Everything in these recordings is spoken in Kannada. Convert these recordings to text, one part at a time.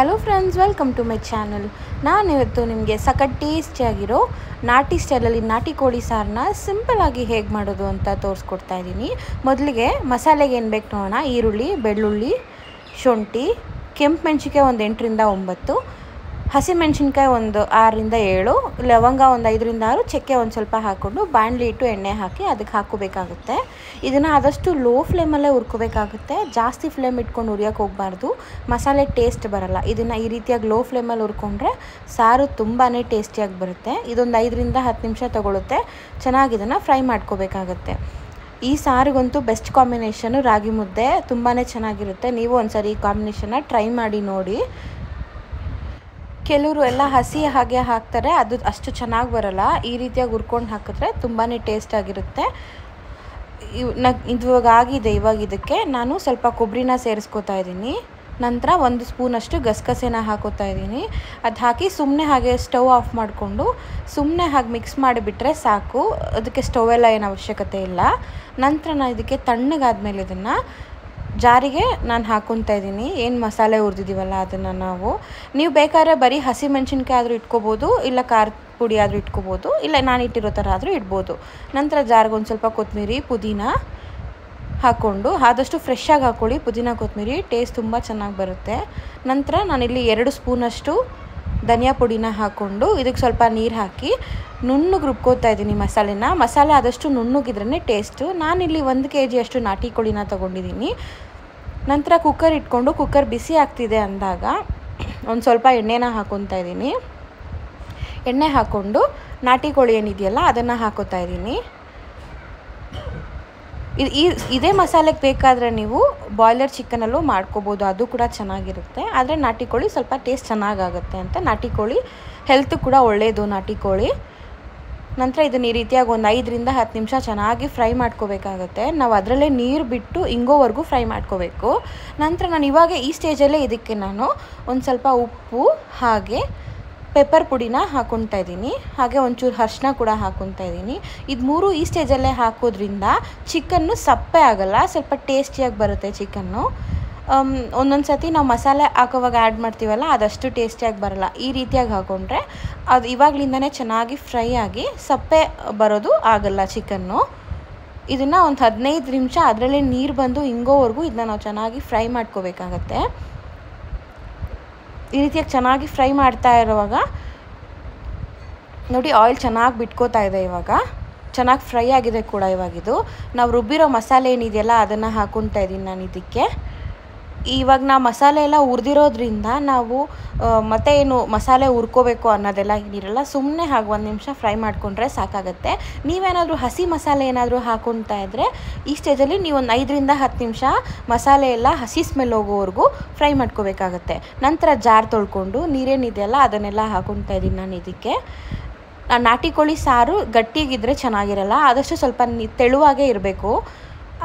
Hello friends, welcome to my channel. ನಾನಿವತ್ತು ನಿಮಗೆ ಸಖತ್ ಟೇಸ್ಟಿಯಾಗಿರೋ ನಾಟಿ ಸ್ಟೈಲಲ್ಲಿ ನಾಟಿ ಕೋಳಿ ಸಾರನ್ನ ಸಿಂಪಲ್ಲಾಗಿ ಹೇಗೆ ಮಾಡೋದು ಅಂತ ತೋರಿಸ್ಕೊಡ್ತಾ ಇದ್ದೀನಿ. ಮೊದಲಿಗೆ ಮಸಾಲೆಗೆ ಏನು ಬೇಕು ನೋಡೋಣ. ಈರುಳ್ಳಿ, ಬೆಳ್ಳುಳ್ಳಿ, ಶುಂಠಿ, ಕೆಂಪು ಮೆಣಸಿನ್ಕಾಯಿ ಒಂದು 8ರಿಂದ 9, ಹಸಿಮೆಣಸಿನ್ಕಾಯಿ ಒಂದು 6ರಿಂದ 7, ಲವಂಗ ಒಂದು 5ರಿಂದ 6, ಚಕ್ಕೆ ಒಂದು ಸ್ವಲ್ಪ ಹಾಕ್ಕೊಂಡು ಬಾಣಲಿ ಇಟ್ಟು ಎಣ್ಣೆ ಹಾಕಿ ಅದಕ್ಕೆ ಹಾಕೋಬೇಕಾಗುತ್ತೆ. ಇದನ್ನು ಆದಷ್ಟು ಲೋ ಫ್ಲೇಮಲ್ಲೇ ಹುರ್ಕೋಬೇಕಾಗುತ್ತೆ. ಜಾಸ್ತಿ ಫ್ಲೇಮ್ ಇಟ್ಕೊಂಡು ಹುರಿಯೋಕೆ ಹೋಗಬಾರ್ದು, ಮಸಾಲೆ ಟೇಸ್ಟ್ ಬರಲ್ಲ. ಇದನ್ನು ಈ ರೀತಿಯಾಗಿ ಲೋ ಫ್ಲೇಮಲ್ಲಿ ಹುರ್ಕೊಂಡ್ರೆ ಸಾರು ತುಂಬಾ ಟೇಸ್ಟಿಯಾಗಿ ಬರುತ್ತೆ. ಇದೊಂದು 5ರಿಂದ 10 ನಿಮಿಷ ತೊಗೊಳುತ್ತೆ. ಚೆನ್ನಾಗಿ ಇದನ್ನು ಫ್ರೈ ಮಾಡ್ಕೋಬೇಕಾಗತ್ತೆ. ಈ ಸಾರಿಗಂತೂ ಬೆಸ್ಟ್ ಕಾಂಬಿನೇಷನು ರಾಗಿ ಮುದ್ದೆ, ತುಂಬಾ ಚೆನ್ನಾಗಿರುತ್ತೆ. ನೀವು ಒಂದ್ಸರಿ ಈ ಕಾಂಬಿನೇಷನ್ನ ಟ್ರೈ ಮಾಡಿ ನೋಡಿ. ಕೆಲವರು ಎಲ್ಲ ಹಸಿ ಹಾಗೆ ಹಾಕ್ತಾರೆ, ಅದು ಅಷ್ಟು ಚೆನ್ನಾಗಿ ಬರಲ್ಲ. ಈ ರೀತಿಯಾಗಿ ಹುರ್ಕೊಂಡು ಹಾಕಿದ್ರೆ ತುಂಬಾ ಟೇಸ್ಟಾಗಿರುತ್ತೆ. ಇವಾಗ ಆಗಿದೆ. ಇವಾಗ ಇದಕ್ಕೆ ನಾನು ಸ್ವಲ್ಪ ಕೊಬ್ಬರಿನ ಸೇರಿಸ್ಕೊತಾ ಇದ್ದೀನಿ. ನಂತರ 1 ಸ್ಪೂನಷ್ಟು ಗಸಗಸೆನ ಹಾಕೋತಾ ಇದ್ದೀನಿ. ಅದು ಹಾಕಿ ಸುಮ್ಮನೆ ಹಾಗೆ ಸ್ಟವ್ ಆಫ್ ಮಾಡಿಕೊಂಡು ಸುಮ್ಮನೆ ಹಾಗೆ ಮಿಕ್ಸ್ ಮಾಡಿಬಿಟ್ರೆ ಸಾಕು. ಅದಕ್ಕೆ ಸ್ಟವ್ ಎಲ್ಲ ಏನು ಅವಶ್ಯಕತೆ ಇಲ್ಲ. ನಂತರ ನಾನು ಇದಕ್ಕೆ ತಣ್ಣಗಾದ್ಮೇಲೆ ಇದನ್ನು ಜಾರಿಗೆ ನಾನು ಹಾಕ್ಕೊತಾ ಇದ್ದೀನಿ. ಏನು ಮಸಾಲೆ ಹುರಿದಿದ್ದೀವಲ್ಲ ಅದನ್ನು ನೀವು ಬೇಕಾದ್ರೆ ಬರೀ ಹಸಿಮೆಣಸಿನ್ಕಾಯಿ ಆದರೂ ಇಟ್ಕೋಬೋದು, ಇಲ್ಲ ಖಾರದ ಪುಡಿ ಆದರೂ ಇಟ್ಕೋಬೋದು, ಇಲ್ಲ ನಾನು ಇಟ್ಟಿರೋ ಥರ ಆದರೂ ಇಡ್ಬೋದು. ನಂತರ ಜಾರಿಗೆ ಒಂದು ಸ್ವಲ್ಪ ಕೊತ್ತಂಬರಿ, ಪುದೀನ ಹಾಕ್ಕೊಂಡು, ಆದಷ್ಟು ಫ್ರೆಶ್ಶಾಗಿ ಹಾಕ್ಕೊಳ್ಳಿ. ಪುದೀನ ಕೊತ್ತಂಬರಿ ಟೇಸ್ಟ್ ತುಂಬ ಚೆನ್ನಾಗಿ ಬರುತ್ತೆ. ನಂತರ ನಾನಿಲ್ಲಿ 2 ಸ್ಪೂನಷ್ಟು ಧನಿಯಾ ಪುಡಿನ ಹಾಕ್ಕೊಂಡು ಇದಕ್ಕೆ ಸ್ವಲ್ಪ ನೀರು ಹಾಕಿ ನುಣ್ಣಗೆ ರುಬ್ಕೋತಾ ಇದ್ದೀನಿ ಮಸಾಲೆನ. ಮಸಾಲೆ ಆದಷ್ಟು ನುಣ್ಣಗಿದ್ರೇ ಟೇಸ್ಟು. ನಾನಿಲ್ಲಿ 1 kg ಅಷ್ಟು ನಾಟಿ ಕೋಳಿನ ತೊಗೊಂಡಿದ್ದೀನಿ. ನಂತರ ಕುಕ್ಕರ್ ಇಟ್ಕೊಂಡು, ಕುಕ್ಕರ್ ಬಿಸಿ ಆಗ್ತಿದೆ ಅಂದಾಗ ಒಂದು ಸ್ವಲ್ಪ ಎಣ್ಣೆನ ಹಾಕ್ಕೊತಾ ಇದ್ದೀನಿ. ಎಣ್ಣೆ ಹಾಕ್ಕೊಂಡು ನಾಟಿ ಕೋಳಿ ಏನಿದೆಯಲ್ಲ ಅದನ್ನು ಹಾಕೋತಾ ಇದ್ದೀನಿ. ಇದೇ ಮಸಾಲೆಗೆ ಬೇಕಾದರೆ ನೀವು ಬಾಯ್ಲರ್ ಚಿಕನಲ್ಲೂ ಮಾಡ್ಕೋಬೋದು, ಅದು ಕೂಡ ಚೆನ್ನಾಗಿರುತ್ತೆ. ಆದರೆ ನಾಟಿ ಕೋಳಿ ಸ್ವಲ್ಪ ಟೇಸ್ಟ್ ಚೆನ್ನಾಗಾಗುತ್ತೆ ಅಂತ. ನಾಟಿ ಕೋಳಿ ಹೆಲ್ತ್ ಕೂಡ ಒಳ್ಳೆಯದು ನಾಟಿ ಕೋಳಿ. ನಂತರ ಇದನ್ನು ಈ ರೀತಿಯಾಗಿ ಒಂದು 5ರಿಂದ 10 ನಿಮಿಷ ಚೆನ್ನಾಗಿ ಫ್ರೈ ಮಾಡ್ಕೋಬೇಕಾಗತ್ತೆ. ನಾವು ಅದರಲ್ಲೇ ನೀರು ಬಿಟ್ಟು ಇಂಗೋವರೆಗೂ ಫ್ರೈ ಮಾಡ್ಕೋಬೇಕು. ನಂತರ ನಾನು ಇವಾಗ ಈ ಸ್ಟೇಜಲ್ಲೇ ಇದಕ್ಕೆ ನಾನು ಒಂದು ಸ್ವಲ್ಪ ಉಪ್ಪು ಹಾಗೆ ಪೆಪ್ಪರ್ ಪುಡಿನ ಹಾಕ್ಕೊತಾ ಇದ್ದೀನಿ. ಹಾಗೆ ಒಂಚೂರು ಅರಿಶಿನ ಕೂಡ ಹಾಕ್ಕೊತಾ ಇದ್ದೀನಿ. ಇದು 3 ಈ ಸ್ಟೇಜಲ್ಲೇ ಹಾಕೋದ್ರಿಂದ ಚಿಕನ್ನು ಸಪ್ಪೆ ಆಗೋಲ್ಲ, ಸ್ವಲ್ಪ ಟೇಸ್ಟಿಯಾಗಿ ಬರುತ್ತೆ ಚಿಕನ್ನು. ಒಂದೊಂದು ಸತಿ ನಾವು ಮಸಾಲೆ ಹಾಕೋವಾಗ ಆ್ಯಡ್ ಮಾಡ್ತೀವಲ್ಲ ಅದಷ್ಟು ಟೇಸ್ಟಿಯಾಗಿ ಬರಲ್ಲ. ಈ ರೀತಿಯಾಗಿ ಹಾಕ್ಕೊಂಡ್ರೆ ಅದು ಇವಾಗಲಿಂದನೇ ಚೆನ್ನಾಗಿ ಫ್ರೈ ಆಗಿ ಸಪ್ಪೆ ಬರೋದು ಆಗಲ್ಲ ಚಿಕನ್ನು. ಇದನ್ನು ಒಂದು 15 ನಿಮಿಷ ಅದರಲ್ಲೇ ನೀರು ಬಂದು ಇಂಗೋವರೆಗೂ ಇದನ್ನ ನಾವು ಚೆನ್ನಾಗಿ ಫ್ರೈ ಮಾಡ್ಕೋಬೇಕಾಗತ್ತೆ. ಈ ರೀತಿಯಾಗಿ ಚೆನ್ನಾಗಿ ಫ್ರೈ ಮಾಡ್ತಾ ಇರುವಾಗ ನೋಡಿ ಆಯಿಲ್ ಚೆನ್ನಾಗಿ ಬಿಟ್ಕೋತಾ ಇದೆ. ಇವಾಗ ಚೆನ್ನಾಗಿ ಫ್ರೈ ಆಗಿದೆ ಕೂಡ. ಇವಾಗಿದು ನಾವು ರುಬ್ಬಿರೋ ಮಸಾಲೆ ಏನಿದೆಯಲ್ಲ ಅದನ್ನು ಹಾಕ್ಕೊತಾ ಇದ್ದೀನಿ ನಾನು ಇದಕ್ಕೆ. ಇವಾಗ ನಾವು ಮಸಾಲೆ ಎಲ್ಲ ಹುರಿದಿರೋದ್ರಿಂದ ನಾವು ಮತ್ತೆ ಏನು ಮಸಾಲೆ ಹುರ್ಕೋಬೇಕು ಅನ್ನೋದೆಲ್ಲ ಏನಿರಲ್ಲ. ಸುಮ್ಮನೆ ಹಾಗೆ 1 ನಿಮಿಷ ಫ್ರೈ ಮಾಡಿಕೊಂಡ್ರೆ ಸಾಕಾಗುತ್ತೆ. ನೀವೇನಾದರೂ ಹಸಿ ಮಸಾಲೆ ಏನಾದರೂ ಹಾಕ್ಕೊತಾ ಇದ್ದರೆ ಈ ಸ್ಟೇಜಲ್ಲಿ ನೀವು ಒಂದು 5ರಿಂದ 10 ನಿಮಿಷ ಮಸಾಲೆ ಎಲ್ಲ ಹಸಿ ಸ್ಮೆಲ್ ಹೋಗೋವರೆಗೂ ಫ್ರೈ ಮಾಡ್ಕೋಬೇಕಾಗತ್ತೆ. ನಂತರ ಜಾರ್ ತೊಳ್ಕೊಂಡು ನೀರೇನಿದೆಯಲ್ಲ ಅದನ್ನೆಲ್ಲ ಹಾಕ್ಕೊತಾ ಇದ್ದೀನಿ ನಾನು ಇದಕ್ಕೆ. ನಾಟಿ ಕೋಳಿ ಸಾರು ಗಟ್ಟಿಗಿದ್ರೆ ಚೆನ್ನಾಗಿರಲ್ಲ, ಆದಷ್ಟು ಸ್ವಲ್ಪ ತೆಳುವಾಗೇ ಇರಬೇಕು.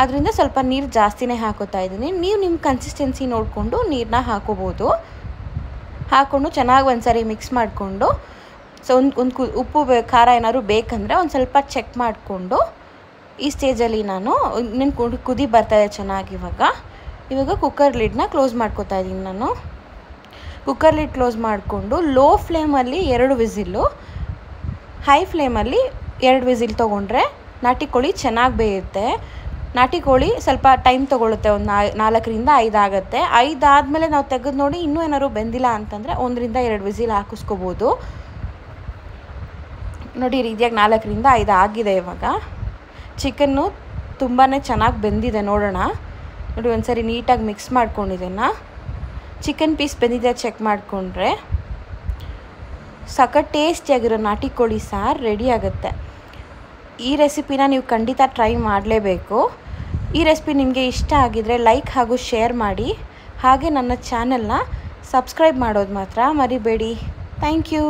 ಅದರಿಂದ ಸ್ವಲ್ಪ ನೀರು ಜಾಸ್ತಿನೇ ಹಾಕೋತಾ ಇದ್ದೀನಿ. ನೀವು ನಿಮ್ಮ ಕನ್ಸಿಸ್ಟೆನ್ಸಿ ನೋಡಿಕೊಂಡು ನೀರನ್ನ ಹಾಕೋಬೋದು. ಹಾಕ್ಕೊಂಡು ಚೆನ್ನಾಗಿ ಒಂದ್ಸರಿ ಮಿಕ್ಸ್ ಮಾಡಿಕೊಂಡು ಒಂದು ಉಪ್ಪು ಖಾರ ಏನಾದ್ರು ಬೇಕಂದರೆ ಒಂದು ಸ್ವಲ್ಪ ಚೆಕ್ ಮಾಡಿಕೊಂಡು ಈ ಸ್ಟೇಜಲ್ಲಿ ನಾನು ಇನ್ನೇನು ಕುದಿ ಬರ್ತಾಯಿದೆ ಚೆನ್ನಾಗಿ. ಇವಾಗ ಕುಕ್ಕರ್ ಲಿಡ್ನ ಕ್ಲೋಸ್ ಮಾಡ್ಕೋತಾ ಇದ್ದೀನಿ ನಾನು. ಕುಕ್ಕರ್ ಲಿಡ್ ಕ್ಲೋಸ್ ಮಾಡಿಕೊಂಡು ಲೋ ಫ್ಲೇಮಲ್ಲಿ 2 ವಿಸಿಲ್ಲು, ಹೈ ಫ್ಲೇಮಲ್ಲಿ 2 ವಿಸಿಲ್ ತೊಗೊಂಡ್ರೆ ನಾಟಿ ಕೋಳಿ ಚೆನ್ನಾಗಿ ಬೇಯುತ್ತೆ. ನಾಟಿ ಕೋಳಿ ಸ್ವಲ್ಪ ಟೈಮ್ ತೊಗೊಳುತ್ತೆ, ಒಂದು 4ರಿಂದ 5 ಆಗುತ್ತೆ. 5 ಆದಮೇಲೆ ನಾವು ತೆಗೆದು ನೋಡಿ ಇನ್ನೂ ಏನಾದ್ರು ಬೆಂದಿಲ್ಲ ಅಂತಂದರೆ 1ರಿಂದ 2 ವಿಸಿಲ್ ಹಾಕಿಸ್ಕೋಬೋದು. ನೋಡಿ ಈ ರೀತಿಯಾಗಿ 4ರಿಂದ 5 ಆಗಿದೆ. ಇವಾಗ ಚಿಕನ್ನು ತುಂಬಾ ಚೆನ್ನಾಗಿ ಬೆಂದಿದೆ. ನೋಡೋಣ, ನೋಡಿ ಒಂದ್ಸರಿ ನೀಟಾಗಿ ಮಿಕ್ಸ್ ಮಾಡ್ಕೊಂಡಿದ್ದೆನ ಚಿಕನ್ ಪೀಸ್ ಬೆಂದಿದೆ ಚೆಕ್ ಮಾಡಿಕೊಂಡ್ರೆ ಸಖತ್ ಟೇಸ್ಟಿಯಾಗಿರೋ ನಾಟಿ ಕೋಳಿ ಸಾರು ರೆಡಿ ಆಗುತ್ತೆ. ಈ ರೆಸಿಪಿನ ನೀವು ಖಂಡಿತ ಟ್ರೈ ಮಾಡಲೇಬೇಕು. ಈ ರೆಸಿಪಿ ನಿಮಗೆ ಇಷ್ಟ ಆಗಿದರೆ ಲೈಕ್ ಹಾಗೂ ಶೇರ್ ಮಾಡಿ. ಹಾಗೆ ನನ್ನ ಚಾನಲ್ನ ಸಬ್ಸ್ಕ್ರೈಬ್ ಮಾಡೋದು ಮಾತ್ರ ಮರಿಬೇಡಿ. Thank you.